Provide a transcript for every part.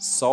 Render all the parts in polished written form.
100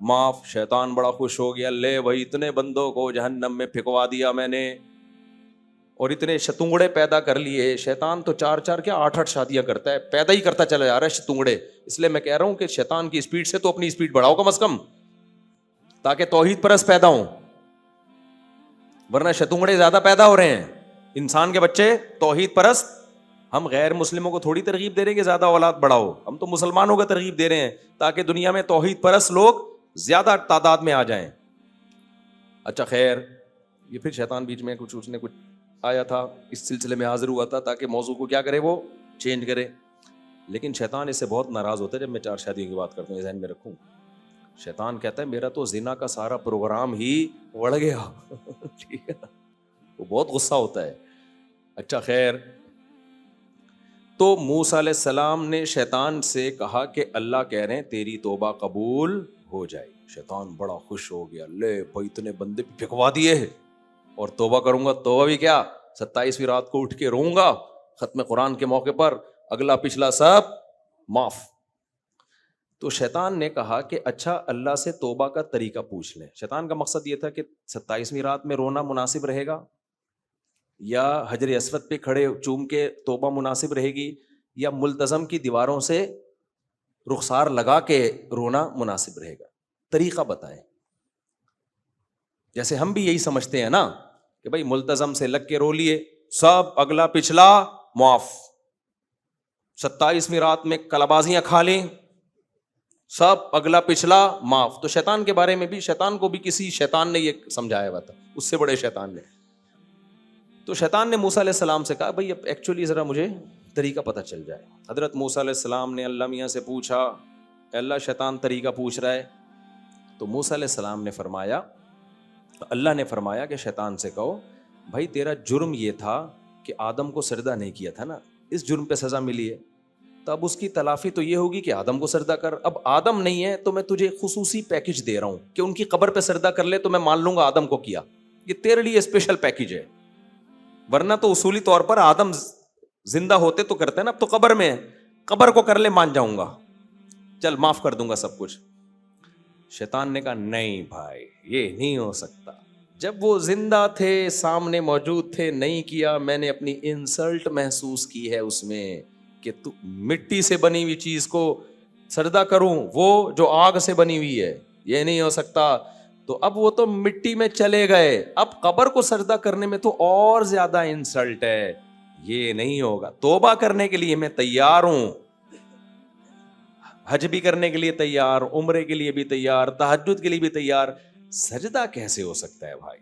معاف. شیطان بڑا خوش ہو گیا, لے بھائی اتنے بندوں کو جہنم میں پھکوا دیا میں نے, اور اتنے شتونگڑے پیدا کر لیے. شیطان تو 4 کیا 8 شادیاں کرتا ہے, پیدا ہی کرتا چلا جا رہا ہے شتونگڑے. اس لیے میں کہہ رہا ہوں کہ شیطان کی اسپیڈ سے تو اپنی اسپیڈ بڑھاؤ کم از کم, تاکہ توحید پرست پیدا ہوں, ورنہ شتونگڑے زیادہ پیدا ہو رہے ہیں. انسان کے بچے توحید پرست. ہم غیر مسلموں کو تھوڑی ترغیب دے رہے ہیں کہ زیادہ اولاد بڑھاؤ, ہم تو مسلمانوں کو ترغیب دے رہے ہیں تاکہ دنیا میں توحید پرست لوگ زیادہ تعداد میں آ جائیں. اچھا خیر, یہ پھر شیطان بیچ میں کچھ اس نے کچھ آیا تھا, اس سلسلے میں حاضر ہوا تھا تاکہ موضوع کو کیا کرے, وہ چینج کرے. لیکن شیطان اس سے بہت ناراض ہوتا ہے جب میں 4 شادیوں کی بات کرتا ہوں, یہ ذہن میں رکھوں. شیطان کہتا ہے میرا تو زنا کا سارا پروگرام ہی اڑ گیا. ٹھیک ہے, وہ بہت غصہ ہوتا ہے. اچھا خیر, تو موسیٰ علیہ السلام نے شیطان سے کہا کہ اللہ کہہ رہے ہیں تیری توبہ قبول ہو جائے. شیطان بڑا خوش ہو گیا, لے بھائی اتنے بندے پھکوا دیے اور توبہ کروں گا. توبہ بھی کیا, 27ویں رات کو اٹھ کے روؤں گا ختم قرآن کے موقع پر, اگلا پچھلا سب معاف. تو شیطان نے کہا کہ اچھا اللہ سے توبہ کا طریقہ پوچھ لیں. شیطان کا مقصد یہ تھا کہ 27ویں رات میں رونا مناسب رہے گا, یا حجر اسود پہ کھڑے چوم کے توبہ مناسب رہے گی, یا ملتزم کی دیواروں سے رخسار لگا کے رونا مناسب رہے گا. طریقہ بتائیں. جیسے ہم بھی یہی سمجھتے ہیں نا کہ بھائی ملتزم سے لگ کے رو لیے سب, اگلا پچھلا معاف. 27ویں رات میں کلابازیاں کھا لیں سب, اگلا پچھلا معاف. تو شیطان کے بارے میں بھی, شیطان کو بھی کسی شیطان نے یہ سمجھایا ہوا تھا, اس سے بڑے شیطان نے. تو شیطان نے موسیٰ علیہ السلام سے کہا بھائی اب ایکچولی ذرا مجھے طریقہ پتہ چل جائے. حضرت موسیٰ علیہ السلام نے اللہ میاں سے پوچھا, اللہ شیطان طریقہ پوچھ رہا ہے. تو موسیٰ علیہ السلام نے فرمایا, اللہ نے فرمایا کہ شیطان سے کہو بھائی تیرا جرم یہ تھا کہ آدم کو سجدہ نہیں کیا تھا نا, اس جرم پہ سزا ملی ہے, تو اب اس کی تلافی تو یہ ہوگی کہ آدم کو سجدہ کر. اب آدم نہیں ہے تو میں تجھے خصوصی پیکج دے رہا ہوں کہ ان کی قبر پہ سجدہ کر لے تو میں مان لوں گا آدم کو کیا. یہ تیرے لیے اسپیشل پیکج ہے, ورنہ تو اصولی طور پر آدم زندہ ہوتے تو کرتے ہیں نا, اب تو قبر میں ہے, قبر کو کر لے مان جاؤں گا, چل معاف کر دوں گا سب کچھ. شیطان نے کہا نہیں بھائی یہ نہیں ہو سکتا, جب وہ زندہ تھے سامنے موجود تھے نہیں کیا, میں نے اپنی انسلٹ محسوس کی ہے اس میں کہ تو مٹی سے بنی ہوئی چیز کو سجدہ کروں, وہ جو آگ سے بنی ہوئی ہے, یہ نہیں ہو سکتا. تو اب وہ تو مٹی میں چلے گئے, اب قبر کو سجدہ کرنے میں تو اور زیادہ انسلٹ ہے, یہ نہیں ہوگا. توبہ کرنے کے لیے میں تیار ہوں, حج بھی کرنے کے لیے تیار, عمرے کے لیے بھی تیار, تہجد کے لیے بھی تیار, سجدہ کیسے ہو سکتا ہے بھائی؟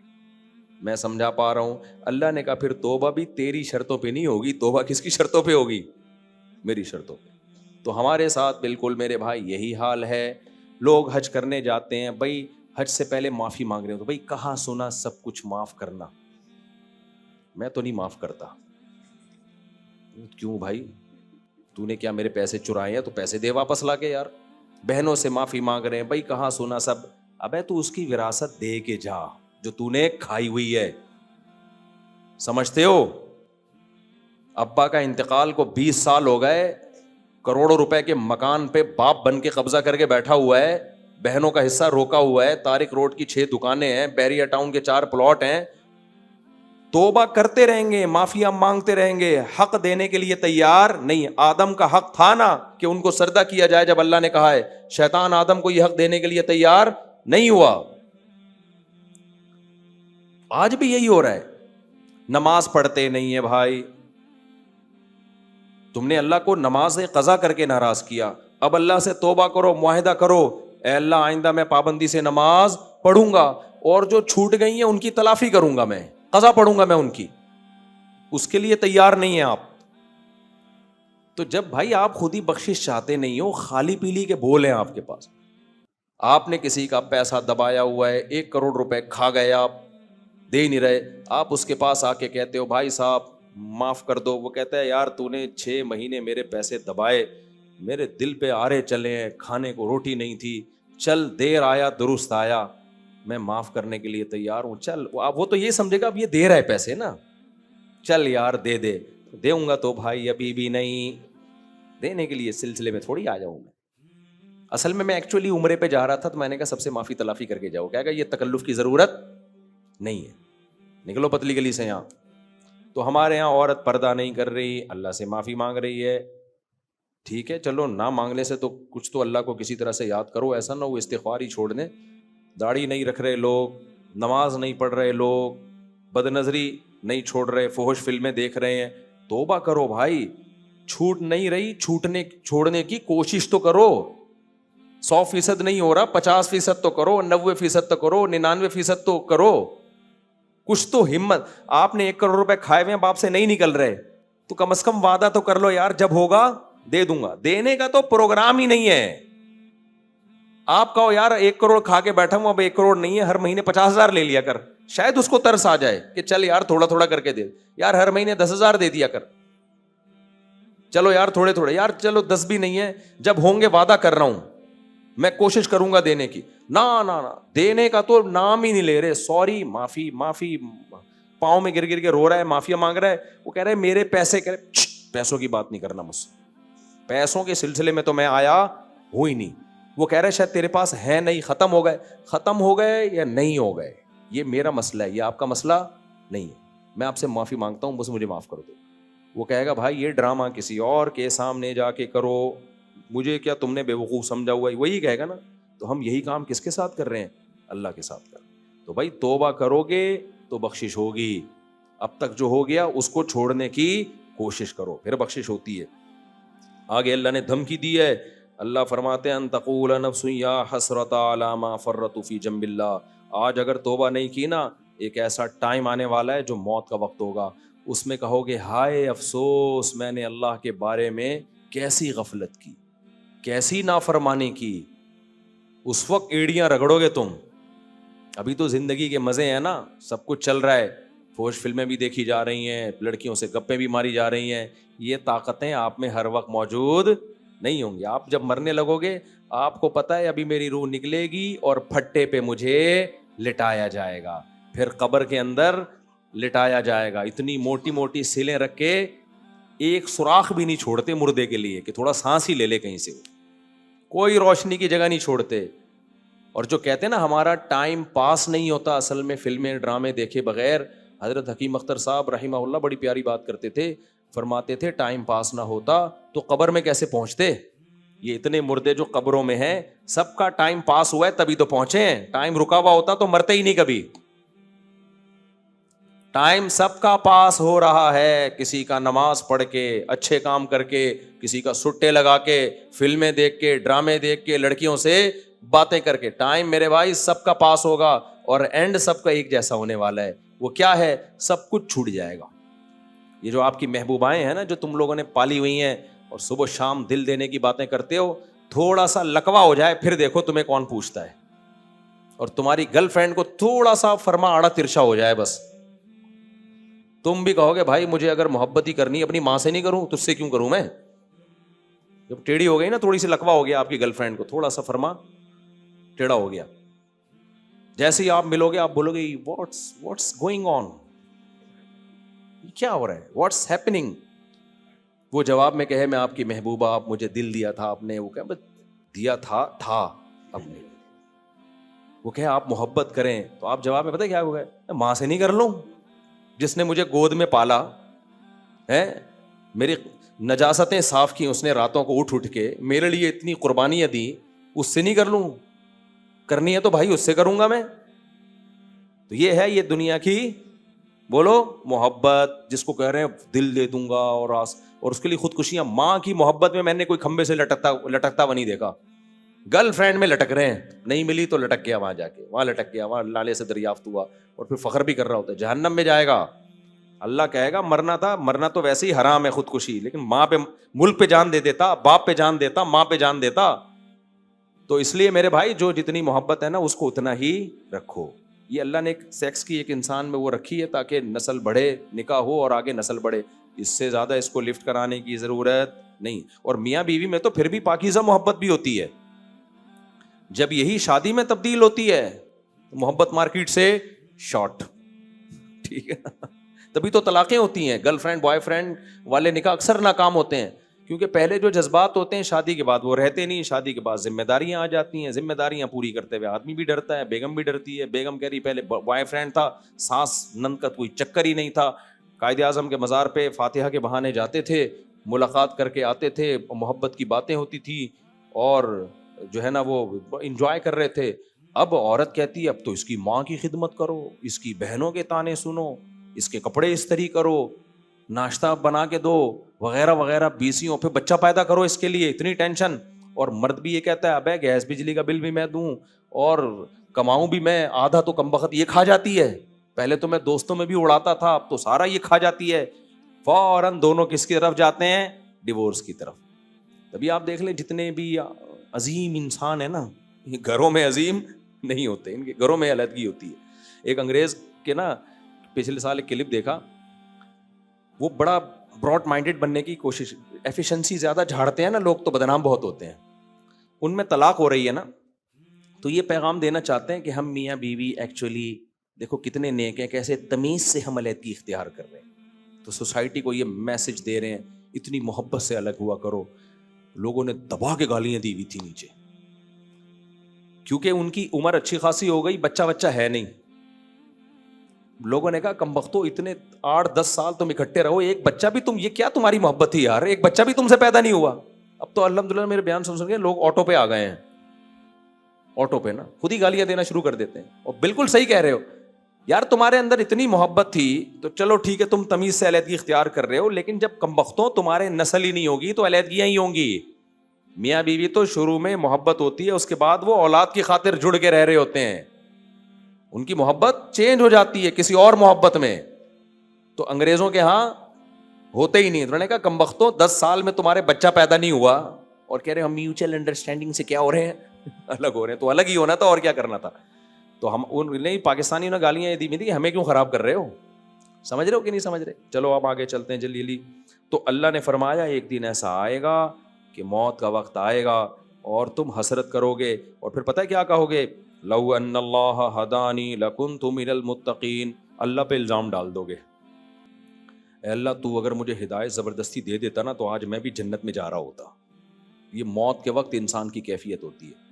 میں سمجھا پا رہا ہوں. اللہ نے کہا پھر توبہ بھی تیری شرطوں پہ نہیں ہوگی, توبہ کس کی شرطوں پہ ہوگی؟ میری شرطوں پہ. تو ہمارے ساتھ بالکل میرے بھائی یہی حال ہے. لوگ حج کرنے جاتے ہیں, بھائی حج سے پہلے معافی مانگ رہے ہو تو بھائی کہاں سنا سب کچھ معاف کرنا, میں تو نہیں معاف کرتا. کیوں بھائی, تو نے کیا میرے پیسے چرائے ہیں تو پیسے دے واپس لا کے. یار بہنوں سے معافی مانگ رہے ہیں, بھائی کہاں سنا سب. ابے تو اس کی وراثت دے کے جا جو تو نے کھائی ہوئی ہے, سمجھتے ہو؟ ابا کا انتقال کو 20 سال ہو گئے, کروڑوں روپے کے مکان پہ باپ بن کے قبضہ کر کے بیٹھا ہوا ہے, بہنوں کا حصہ روکا ہوا ہے, طارق روڈ کی 6 دکانیں ہیں, بیریا ٹاؤن کے 4 پلاٹ ہیں. توبہ کرتے رہیں گے, معافیاں مانگتے رہیں گے, حق دینے کے لیے تیار نہیں. آدم کا حق تھا نا کہ ان کو سجدہ کیا جائے جب اللہ نے کہا ہے, شیطان آدم کو یہ حق دینے کے لیے تیار نہیں ہوا. آج بھی یہی ہو رہا ہے, نماز پڑھتے نہیں ہے بھائی. تم نے اللہ کو نماز قضا کر کے ناراض کیا, اب اللہ سے توبہ کرو, معاہدہ کرو, اے اللہ آئندہ میں پابندی سے نماز پڑھوں گا, اور جو چھوٹ گئی ہیں ان کی تلافی کروں گا, میں قضا پڑھوں گا میں ان کی. اس کے لیے تیار نہیں ہیں آپ. تو جب بھائی آپ خود ہی بخشش چاہتے نہیں ہو, خالی پیلی کے بول ہیں آپ کے پاس, آپ نے کسی کا پیسہ دبایا ہوا ہے, 1 کروڑ روپے کھا گئے, آپ دے نہیں رہے, آپ اس کے پاس آ کے کہتے ہو بھائی صاحب معاف کر دو, وہ کہتا ہے یار تو نے 6 مہینے میرے پیسے دبائے, میرے دل پہ آرے چلے ہیں, کھانے کو روٹی نہیں تھی, چل دیر آیا درست آیا, میں معاف کرنے کے لیے تیار ہوں, چل. وہ تو یہ سمجھے گا اب یہ دے رہا ہے پیسے نا, چل یار دے دے, دوں گا تو بھائی ابھی بھی نہیں, دینے کے لیے سلسلے میں تھوڑی آ جاؤں میں. اصل میں ایکچولی عمرے پہ جا رہا تھا تو میں نے کہا سب سے معافی تلافی کر کے جاؤ. کیا کہ یہ تکلف کی ضرورت نہیں ہے, نکلو پتلی گلی سے یہاں. تو ہمارے یہاں عورت پردہ نہیں کر رہی, اللہ سے معافی مانگ رہی ہے, ٹھیک ہے چلو, نہ مانگنے سے تو کچھ تو اللہ کو کسی طرح سے یاد کرو, ایسا نہ وہ استغفار ہی چھوڑ دیں. داڑھی نہیں رکھ رہے لوگ, نماز نہیں پڑھ رہے لوگ, بد نظری نہیں چھوڑ رہے, فحش فلمیں دیکھ رہے ہیں, توبہ کرو بھائی. چھوٹ نہیں رہی, چھوڑنے کی کوشش تو کرو. 100% نہیں ہو رہا, 50% تو کرو, 90% تو کرو, 99% تو کرو. کچھ تو ہمت. آپ نے 1 کروڑ روپے کھائے ہوئے ہیں, باپ سے نہیں نکل رہے, تو کم از کم وعدہ تو کر لو یار, جب ہوگا دے دوں گا. دینے کا تو پروگرام ہی نہیں ہے. آپ کہو یار 1 کروڑ کھا کے بیٹھا ہوں, اب 1 کروڑ نہیں ہے, ہر مہینے 50,000 لے لیا کر, شاید اس کو ترس آ جائے کہ چل یار تھوڑا تھوڑا کر کے دے. یار ہر مہینے 10,000 دے دیا کر, چلو یار تھوڑے تھوڑے, یار چلو 10 بھی نہیں ہے, جب ہوں گے وعدہ کر رہا ہوں میں کوشش کروں گا دینے کی. نہ دینے کا تو نام ہی نہیں لے رہے. سوری, معافی معافی, پاؤں میں گر گر کے رو رہا ہے, معافیا مانگ رہا ہے. وہ کہہ رہے میرے پیسے, کہہ رہے پیسوں کی بات نہیں کرنا مجھ سے, پیسوں کے سلسلے میں تو میں آیا ہوں ہی نہیں. وہ کہہ رہے شاید تیرے پاس ہے نہیں, ختم ہو گئے یا نہیں ہو گئے, یہ میرا مسئلہ ہے, یہ آپ کا مسئلہ نہیں ہے. میں آپ سے معافی مانگتا ہوں, بس مجھے معاف کر دو. وہ کہے گا بھائی یہ ڈرامہ کسی اور کے سامنے جا کے کرو, مجھے کیا تم نے بے وقوف سمجھا ہوا ہے, وہی کہے گا نا. تو ہم یہی کام کس کے ساتھ کر رہے ہیں؟ اللہ کے ساتھ کر. تو بھائی توبہ کرو گے تو بخشش ہوگی, اب تک جو ہو گیا اس کو چھوڑنے کی کوشش کرو, پھر بخشش ہوتی ہے. آگے اللہ نے دھمکی دی ہے. اللہ فرماتے ہیں ان تقول نفس یا حسرۃ علی ما فرطت فی جنب اللہ. آج اگر توبہ نہیں کی نا, ایک ایسا ٹائم آنے والا ہے جو موت کا وقت ہوگا, اس میں کہو گے ہائے افسوس, میں نے اللہ کے بارے میں کیسی غفلت کی, کیسی نافرمانی کی. اس وقت ایڑیاں رگڑو گے تم. ابھی تو زندگی کے مزے ہیں نا, سب کچھ چل رہا ہے, فحش فلمیں بھی دیکھی جا رہی ہیں, لڑکیوں سے گپیں بھی ماری جا رہی ہیں. یہ طاقتیں آپ میں ہر وقت موجود نہیں ہوں گی. آپ جب مرنے لگو گے آپ کو پتہ ہے ابھی میری روح نکلے گی اور پھٹے پہ مجھے لٹایا جائے گا, پھر قبر کے اندر لٹایا جائے گا. اتنی موٹی موٹی سلیں رکھ کے ایک سوراخ بھی نہیں چھوڑتے مردے کے لیے کہ تھوڑا سانس ہی لے لے کہیں سے, کوئی روشنی کی جگہ نہیں چھوڑتے. اور جو کہتے ہیں نا ہمارا ٹائم پاس نہیں ہوتا, اصل میں فلمیں ڈرامے دیکھے بغیر, حضرت حکیم اختر صاحب رحمہ اللہ بڑی پیاری بات کرتے تھے. فرماتے تھے ٹائم پاس نہ ہوتا تو قبر میں کیسے پہنچتے. یہ اتنے مردے جو قبروں میں ہیں سب کا ٹائم پاس ہوا ہے تبھی تو پہنچے ہیں. ٹائم رکا ہوا ہوتا تو مرتے ہی نہیں کبھی. ٹائم سب کا پاس ہو رہا ہے, کسی کا نماز پڑھ کے, اچھے کام کر کے, کسی کا سٹے لگا کے, فلمیں دیکھ کے, ڈرامے دیکھ کے, لڑکیوں سے باتیں کر کے. ٹائم میرے بھائی سب کا پاس ہوگا اور اینڈ سب کا ایک جیسا ہونے والا ہے. وہ کیا ہے؟ سب کچھ چھوٹ جائے گا. یہ جو آپ کی محبوبائیں ہیں نا جو تم لوگوں نے پالی ہوئی ہیں اور صبح شام دل دینے کی باتیں کرتے ہو, تھوڑا سا لکوا ہو جائے پھر دیکھو تمہیں کون پوچھتا ہے. اور تمہاری گرل فرینڈ کو تھوڑا سا فرما آڑا ترشا ہو جائے بس, تم بھی کہو گے بھائی مجھے اگر محبت ہی کرنی اپنی ماں سے نہیں کروں تجھ سے کیوں کروں میں. جب ٹیڑھی ہو گئی نا, تھوڑی سی لکوا ہو گیا آپ کی گرل فرینڈ کو, تھوڑا سا فرما ٹیڑھا ہو گیا, جیسے ہی آپ ملو گے آپ بولو گے واٹس گوئنگ آن, کیا ہو رہا ہے, واٹس ہیپننگ. وہ جواب میں کہے میں آپ کی محبوبہ, آپ مجھے دل دیا تھا آپ نے. وہ کہ دیا تھا آپ نے. وہ کہ آپ محبت کریں تو آپ جواب میں پتہ کیا ہوگا, ماں سے نہیں کر لوں جس نے مجھے گود میں پالا ہے, میری نجاستیں صاف کی اس نے راتوں کو اٹھ کے, میرے لیے اتنی قربانیاں دی, اس سے نہیں کر لوں. کرنی ہے تو بھائی اس سے کروں گا میں. تو یہ ہے یہ دنیا کی بولو محبت, جس کو کہہ رہے ہیں دل دے دوں گا اور اس کے لیے خودکشیاں. ماں کی محبت میں نے کوئی کھمبے سے لٹکتا ہوا نہیں دیکھا. گرل فرینڈ میں لٹک رہے ہیں, نہیں ملی تو لٹک گیا وہاں جا کے, وہاں لٹک گیا, وہاں نالے سے دریافت ہوا اور پھر فخر بھی کر رہا ہوتا ہے. جہنم میں جائے گا. اللہ کہے گا مرنا تو ویسے ہی حرام ہے خودکشی, لیکن ماں پہ, ملک پہ جان دے دیتا, باپ پہ جان دیتا, ماں پہ جان دیتا. تو اس لیے میرے بھائی جو جتنی محبت ہے نا اس کو اتنا ہی رکھو. یہ اللہ نے ایک سیکس کی ایک انسان میں وہ رکھی ہے تاکہ نسل بڑھے, نکاح ہو اور آگے نسل بڑھے. اس سے زیادہ اس کو لفٹ کرانے کی ضرورت نہیں. اور میاں بیوی میں تو پھر بھی پاکیزہ محبت بھی ہوتی ہے. جب یہی شادی میں تبدیل ہوتی ہے محبت مارکیٹ سے شارٹ, ٹھیک ہے, تبھی تو طلاقیں ہوتی ہیں. گرل فرینڈ بوائے فرینڈ والے نکاح اکثر ناکام ہوتے ہیں. کیونکہ پہلے جو جذبات ہوتے ہیں شادی کے بعد وہ رہتے نہیں, شادی کے بعد ذمہ داریاں آ جاتی ہیں, ذمہ داریاں پوری کرتے ہوئے آدمی بھی ڈرتا ہے, بیگم بھی ڈرتی ہے. بیگم کہہ رہی پہلے بوائے فرینڈ تھا, سانس نند کا کوئی چکر ہی نہیں تھا, قائد اعظم کے مزار پہ فاتحہ کے بہانے جاتے تھے, ملاقات کر کے آتے تھے, محبت کی باتیں ہوتی تھی اور جو ہے نا وہ انجوائے کر رہے تھے. اب عورت کہتی ہے اب تو اس کی ماں کی خدمت کرو, اس کی بہنوں کے تانے سنو, اس کے کپڑے استری کرو, ناشتہ بنا کے دو وغیرہ وغیرہ, بیسیوں پہ بچہ پیدا کرو, اس کے لیے اتنی ٹینشن. اور مرد بھی یہ کہتا ہے ابے گیس بجلی کا بل بھی میں دوں اور کماؤں بھی میں, آدھا تو کم بخت یہ کھا جاتی ہے, پہلے تو میں دوستوں میں بھی اڑاتا تھا اب تو سارا یہ کھا جاتی ہے. فوراً دونوں کس کی طرف جاتے ہیں؟ ڈیورس کی طرف. تبھی آپ دیکھ لیں جتنے بھی عظیم انسان ہیں نا, یہ گھروں میں عظیم نہیں ہوتے, ان کے گھروں میں علیحدگی ہوتی ہے. ایک انگریز کے نا پچھلے سال ایک کلپ دیکھا, وہ بڑا براڈ مائنڈیڈ بننے کی کوشش, ایفیشنسی زیادہ جھاڑتے ہیں نا لوگ تو بدنام بہت ہوتے ہیں. ان میں طلاق ہو رہی ہے نا, تو یہ پیغام دینا چاہتے ہیں کہ ہم میاں بیوی ایکچولی دیکھو کتنے نیک ہیں, کیسے تمیز سے ہم علیحدگی اختیار کر رہے ہیں. تو سوسائٹی کو یہ میسج دے رہے ہیں اتنی محبت سے الگ ہوا کرو. لوگوں نے دبا کے گالیاں دی ہوئی تھی نیچے, کیونکہ ان کی عمر اچھی خاصی ہو گئی, بچہ ہے نہیں. لوگوں نے کہا کم بختو اتنے 8-10 سال تم اکٹھے رہو, ایک بچہ بھی تم, یہ کیا تمہاری محبت تھی یار, ایک بچہ بھی تم سے پیدا نہیں ہوا. اب تو الحمدللہ میرے بیان سن کے لوگ آٹو پہ آ گئے ہیں, آٹو پہ نا خود ہی گالیاں دینا شروع کر دیتے ہیں. اور بالکل صحیح کہہ رہے ہو یار, تمہارے اندر اتنی محبت تھی تو چلو ٹھیک ہے تم تمیز سے علیحدگی اختیار کر رہے ہو, لیکن جب کم بختوں تمہارے نسل ہی نہیں ہوگی تو علیحدگیاں ہی ہوں گی. میاں بیوی تو شروع میں محبت ہوتی ہے, اس کے بعد وہ اولاد کی خاطر جڑ کے رہ رہے ہوتے ہیں, ان کی محبت چینج ہو جاتی ہے کسی اور محبت میں. تو انگریزوں کے ہاں ہوتے ہی نہیں. انہوں نے کہا کم بختوں 10 سال میں تمہارے بچہ پیدا نہیں ہوا اور کہہ رہے ہم میوچل انڈرسٹینڈنگ سے کیا ہو رہے ہیں, الگ ہو رہے ہیں. تو الگ ہی ہونا تھا اور کیا کرنا تھا. تو ہم نہیں, پاکستانی نے گالیاں دی میں تھی کہ ہمیں کیوں خراب کر رہے ہو, سمجھ رہے ہو کہ نہیں سمجھ رہے. چلو اب آگے چلتے ہیں جلدی. تو اللہ نے فرمایا ایک دن ایسا آئے گا کہ موت کا وقت آئے گا اور تم حسرت کرو گے, اور پھر پتہ ہے کیا کہو گے, لو ان اللہ ہدانی لکنت من المتقین. اللہ پہ الزام ڈال دو گے, اے اللہ تو اگر مجھے ہدایت زبردستی دے دیتا نا تو آج میں بھی جنت میں جا رہا ہوتا. یہ موت کے وقت انسان کی کیفیت ہوتی ہے.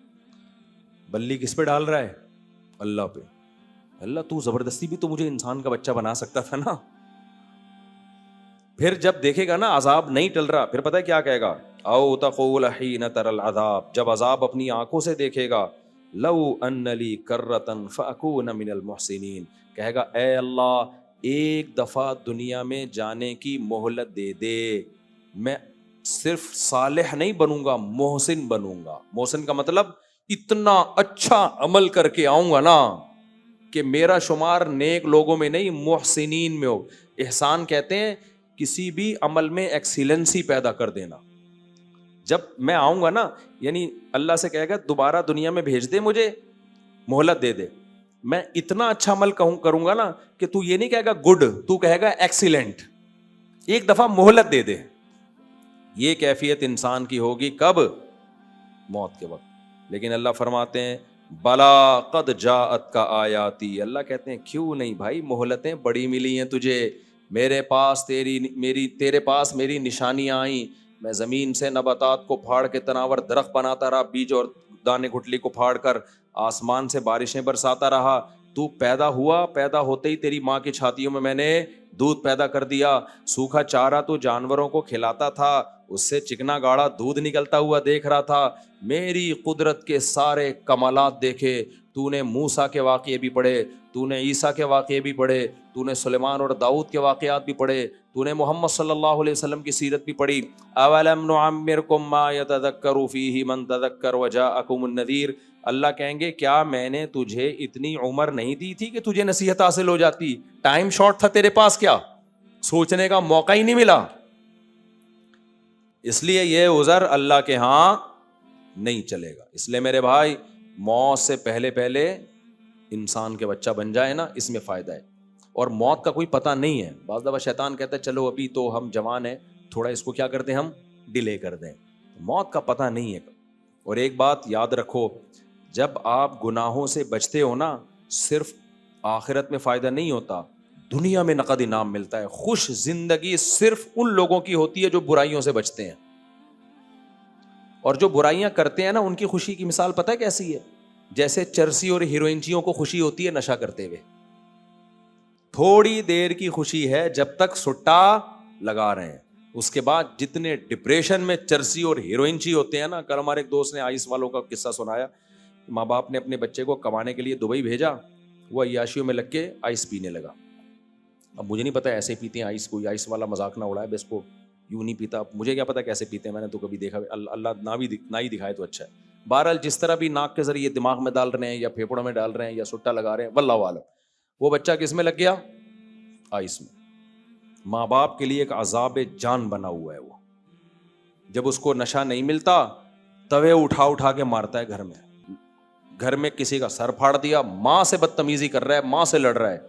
بلی کس پہ ڈال رہا ہے؟ اللہ پہ. اللہ تو زبردستی بھی تو مجھے انسان کا بچہ بنا سکتا تھا نا. پھر جب دیکھے گا نا عذاب نہیں ٹل رہا, پھر پتہ ہے کیا کہے گا, او تقول حین تر العذاب, جب عذاب اپنی آنکھوں سے دیکھے گا, لو ان لی کرۃ فاکون من المحسنین, کہے گا اے اللہ ایک دفعہ دنیا میں جانے کی مہلت دے دے, میں صرف صالح نہیں بنوں گا محسن بنوں گا. محسن کا مطلب اتنا اچھا عمل کر کے آؤں گا نا کہ میرا شمار نیک لوگوں میں نہیں محسنین میں ہو. احسان کہتے ہیں کسی بھی عمل میں ایکسیلنسی پیدا کر دینا. جب میں آؤں گا نا, یعنی اللہ سے کہے گا دوبارہ دنیا میں بھیج دے, مجھے مہلت دے دے, میں اتنا اچھا عمل کروں گا نا کہ تو یہ نہیں کہے گا گڈ, تو کہے گا ایکسیلنٹ. ایک دفعہ مہلت دے دے. یہ کیفیت انسان کی ہوگی کب؟ موت کے وقت. لیکن اللہ فرماتے ہیں بلا قد جاءت کا آیاتی, اللہ کہتے ہیں کیوں نہیں بھائی, مہلتیں بڑی ملی ہیں تجھے, میرے پاس تیرے پاس میری نشانیاں آئیں, میں زمین سے نباتات کو پھاڑ کے تناور درخت بناتا رہا, بیج اور دانے گھٹلی کو پھاڑ کر آسمان سے بارشیں برساتا رہا, تو پیدا ہوا, پیدا ہوتے ہی تیری ماں کی چھاتیوں میں نے دودھ پیدا کر دیا, سوکھا چارہ تو جانوروں کو کھلاتا تھا, اس سے چکنا گاڑا دودھ نکلتا ہوا دیکھ رہا تھا, میری قدرت کے سارے کمالات دیکھے, تو نے موسیٰ کے واقعے بھی پڑھے, تو نے عیسیٰ کے واقعے بھی پڑھے, تو نے سلیمان اور داؤد کے واقعات بھی پڑھے, تو نے محمد صلی اللہ علیہ وسلم کی سیرت بھی پڑھی. اولم نعمرکم ما یتذکر فیہ من تذکر وجاءکم النذیر, اللہ کہیں گے کیا میں نے تجھے اتنی عمر نہیں دی تھی کہ تجھے نصیحت حاصل ہو جاتی؟ ٹائم شارٹ تھا تیرے پاس, کیا سوچنے کا موقع ہی نہیں ملا. اس لیے یہ عذر اللہ کے ہاں نہیں چلے گا. اس لیے میرے بھائی موت سے پہلے انسان کے بچہ بن جائے نا, اس میں فائدہ ہے. اور موت کا کوئی پتہ نہیں ہے. بعض دفعہ شیطان کہتا ہے چلو ابھی تو ہم جوان ہیں, تھوڑا اس کو کیا کر دیں, ہم ڈیلے کر دیں. موت کا پتہ نہیں ہے. اور ایک بات یاد رکھو, جب آپ گناہوں سے بچتے ہو نا, صرف آخرت میں فائدہ نہیں ہوتا, دنیا میں نقد انعام ملتا ہے. خوش زندگی صرف ان لوگوں کی ہوتی ہے جو برائیوں سے بچتے ہیں. اور جو برائیاں کرتے ہیں نا ان کی خوشی کی مثال پتہ ہے کیسی ہے؟ جیسے چرسی اور ہیروئنچیوں کو خوشی ہوتی ہے نشہ کرتے ہوئے. تھوڑی دیر کی خوشی ہے جب تک سٹا لگا رہے ہیں, اس کے بعد جتنے ڈپریشن میں چرسی اور ہیروئنچی ہوتے ہیں نا. کل ہمارے ایک دوست نے آئس والوں کا قصہ سنایا. ماں باپ نے اپنے بچے کو کمانے کے لیے دبئی بھیجا, وہ عیاشیوں میں لگ کے آئس پینے لگا. اب مجھے نہیں پتا ایسے پیتے ہیں آئس, کوئی آئس والا مذاق نہ اڑائے, بس کو یوں نہیں پیتا. مجھے کیا پتا کیسے پیتے ہیں, میں نے تو کبھی دیکھا, اللہ نہ ہی دکھائے تو اچھا ہے. بہرحال جس طرح بھی ناک کے ذریعے دماغ میں ڈال رہے ہیں یا پھیپڑوں میں ڈال رہے ہیں یا سٹا لگا رہے ہیں, واللہ عالم. وہ بچہ کس میں لگ گیا؟ آئس میں. ماں باپ کے لیے ایک عذاب جان بنا ہوا ہے وہ. جب اس کو نشہ نہیں ملتا توے اٹھا کے مارتا ہے گھر میں کسی کا سر پھاڑ دیا, ماں سے بدتمیزی کر رہا ہے, ماں سے لڑ رہا ہے.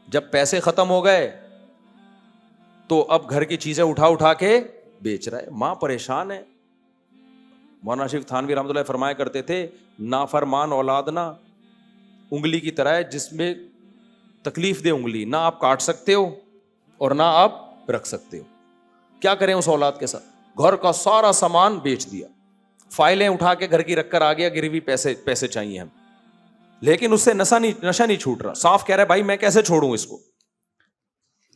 جب پیسے ختم ہو گئے تو اب گھر کی چیزیں اٹھا کے بیچ رہا ہے. ماں پریشان ہے. مولانا شریف تھانوی رحمۃ اللہ فرمایا کرتے تھے, نافرمان اولاد نا انگلی کی طرح ہے جس میں تکلیف دے انگلی, نہ آپ کاٹ سکتے ہو اور نہ آپ رکھ سکتے ہو. کیا کریں اس اولاد کے ساتھ؟ گھر کا سارا سامان بیچ دیا, فائلیں اٹھا کے گھر کی رکھ کر آ گیا, گروی پیسے چاہیے ہم, لیکن اس سے نشہ نہیں چھوٹ رہا. صاف کہہ رہا ہے بھائی میں کیسے چھوڑوں اس کو.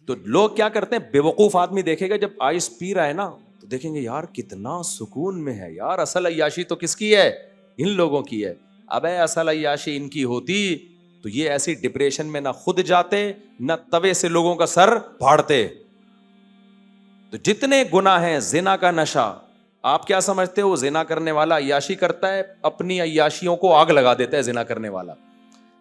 تو لوگ کیا کرتے ہیں, بے وقوف آدمی دیکھے گا جب آئس پی رہا ہے نا تو دیکھیں گے یار کتنا سکون میں ہے یار, اصل عیاشی تو کس کی ہے؟ ان لوگوں کی ہے. ابے اصل عیاشی ان کی ہوتی تو یہ ایسی ڈپریشن میں نہ خود جاتے نہ توے سے لوگوں کا سر پھاڑتے. تو جتنے گناہ ہیں, زنا کا نشہ, آپ کیا سمجھتے ہو زنا کرنے والا عیاشی کرتا ہے؟ اپنی عیاشیوں کو آگ لگا دیتا ہے زنا کرنے والا,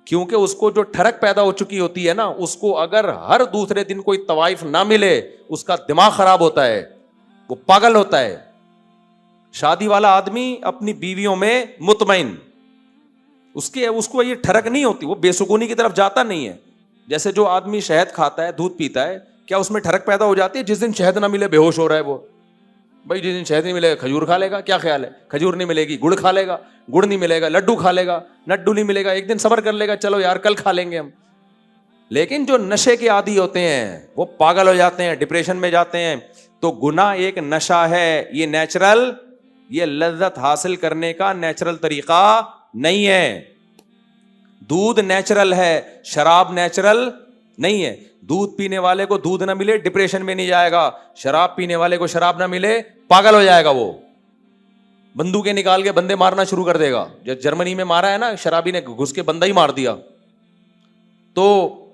کیونکہ اس کو جو ٹھڑک پیدا ہو چکی ہوتی ہے نا, اس کو اگر ہر دوسرے دن کوئی طوائف نہ ملے اس کا دماغ خراب ہوتا ہے, وہ پاگل ہوتا ہے. شادی والا آدمی اپنی بیویوں میں مطمئن, اس کو یہ ٹھڑک نہیں ہوتی, وہ بے سکونی کی طرف جاتا نہیں ہے. جیسے جو آدمی شہد کھاتا ہے, دودھ پیتا ہے, کیا اس میں ٹھڑک پیدا ہو جاتی ہے؟ جس دن شہد نہ ملے بے ہوش ہو رہا ہے وہ. بھائی جس دن شہد نہیں ملے گا کھجور کھا لے گا, کیا خیال ہے؟ کھجور نہیں ملے گی گڑ کھا لے گا, گڑ نہیں ملے گا لڈو کھا لے گا, لڈو نہیں ملے گا ایک دن صبر کر لے گا, چلو یار کل کھا لیں گے ہم. لیکن جو نشے کے عادی ہوتے ہیں وہ پاگل ہو جاتے ہیں, ڈپریشن میں جاتے ہیں. تو گناہ ایک نشہ ہے, یہ نیچرل, یہ لذت حاصل کرنے کا نیچرل طریقہ نہیں ہے. دودھ نیچرل ہے, شراب نیچرل نہیں ہے. دودھ پینے والے کو دودھ نہ ملے ڈپریشن میں نہیں جائے گا, شراب پینے والے کو شراب نہ ملے پاگل ہو جائے گا. وہ بندوقیں نکال کے بندے مارنا شروع کر دے گا. جو جرمنی میں مارا ہے نا شرابی نے, گھس کے بندہ ہی مار دیا. تو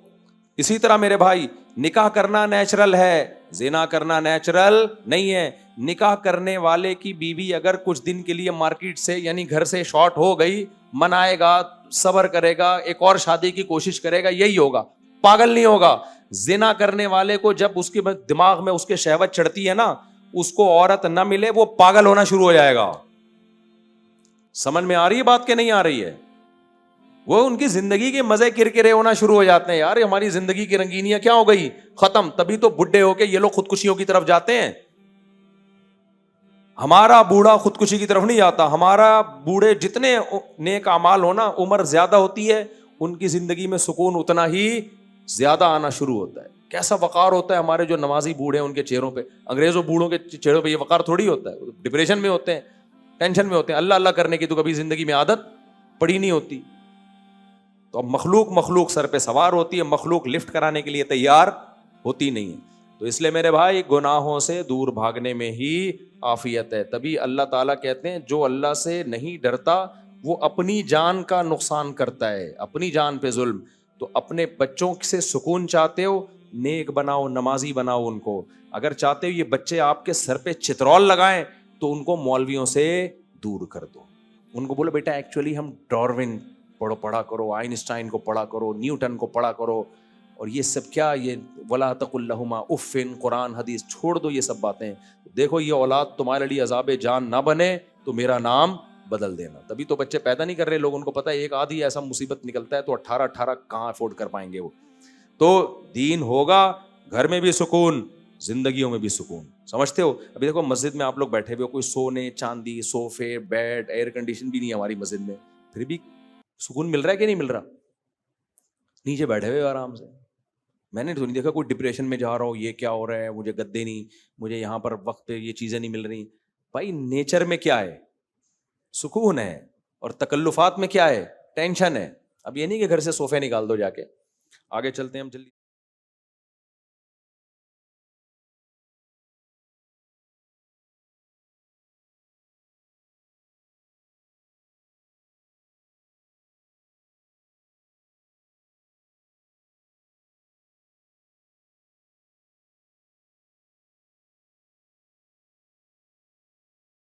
اسی طرح میرے بھائی نکاح کرنا نیچرل ہے, زنا کرنا نیچرل نہیں ہے. نکاح کرنے والے کی بیوی اگر کچھ دن کے لیے مارکیٹ سے یعنی گھر سے شارٹ ہو گئی, منائے گا, صبر کرے گا, ایک اور شادی کی کوشش کرے گا, یہی ہوگا, پاگل نہیں ہوگا. زنا کرنے والے کو جب اس کے دماغ میں اس کے شہوت چڑھتی ہے نا, اس کو عورت نہ ملے وہ پاگل ہونا شروع ہو جائے گا. سمجھ میں آ رہی ہے بات کہ نہیں آ رہی ہے؟ وہ ان کی زندگی کے مزے کرکرے ہونا شروع ہو جاتے ہیں. یار ہماری زندگی کی رنگینیاں کیا ہو گئی, ختم. تبھی تو بڈھے ہو کے یہ لوگ خودکشیوں کی طرف جاتے ہیں. ہمارا بوڑھا خودکشی کی طرف نہیں جاتا. ہمارا بوڑھے جتنے نیک اعمال ہونا, عمر زیادہ ہوتی ہے, ان کی زندگی میں سکون اتنا ہی زیادہ آنا شروع ہوتا ہے. کیسا وقار ہوتا ہے ہمارے جو نمازی بوڑھے ہیں ان کے چہروں پہ. انگریزوں بوڑھوں کے چہروں پہ یہ وقار تھوڑی ہوتا ہے. ڈپریشن میں ہوتے ہیں, ٹینشن میں ہوتے ہیں, اللہ اللہ کرنے کی تو کبھی زندگی میں عادت پڑی نہیں ہوتی. تو اب مخلوق سر پہ سوار ہوتی ہے, مخلوق لفٹ کرانے کے لیے تیار ہوتی نہیں ہے. تو اس لیے میرے بھائی گناہوں سے دور بھاگنے میں ہی عافیت ہے. تبھی اللہ تعالیٰ کہتے ہیں جو اللہ سے نہیں ڈرتا وہ اپنی جان کا نقصان کرتا ہے, اپنی جان پہ ظلم. تو اپنے بچوں سے سکون چاہتے ہو, نیک بناؤ, نمازی بناؤ ان کو. اگر چاہتے ہو یہ بچے آپ کے سر پہ چترول لگائیں تو ان کو مولویوں سے دور کر دو. ان کو بولو بیٹا ایکچولی ہم ڈاروین پڑھا کرو, آئنسٹائن کو پڑھا کرو, نیوٹن کو پڑھا کرو, اور یہ سب کیا, یہ ولا تقل لہما اف, قرآن حدیث چھوڑ دو یہ سب باتیں. دیکھو یہ اولاد تمہارے لیے عذاب جان نہ بنے تو میرا نام بدل دینا. تبھی تو بچے پیدا نہیں کر رہے لوگ, ان کو پتا ہے ایک آدھی ایسا مصیبت نکلتا ہے تو 18 کہاں افورڈ کر پائیں گے وہ. تو دین ہوگا, گھر میں بھی سکون, زندگیوں میں بھی سکون. سمجھتے ہو؟ ابھی دیکھو مسجد میں آپ لوگ بیٹھے ہوئے ہو, کوئی سونے چاندی, صوفے, بیڈ, ایئر کنڈیشن بھی نہیں ہے ہماری مسجد میں, پھر بھی سکون مل رہا ہے کہ نہیں مل رہا؟ نیچے بیٹھے ہوئے آرام سے. میں نے تو نہیں دیکھا کوئی ڈپریشن میں جا رہا ہو, یہ کیا ہو رہا ہے, مجھے گدے نہیں, مجھے یہاں پر وقت پہ یہ چیزیں نہیں مل رہی. بھائی نیچر میں کیا ہے؟ سکون ہے. اور تکلفات میں کیا ہے؟ ٹینشن ہے. اب یہ نہیں کہ گھر سے صوفے نکال دو جا کے. آگے چلتے ہیں ہم جلدی.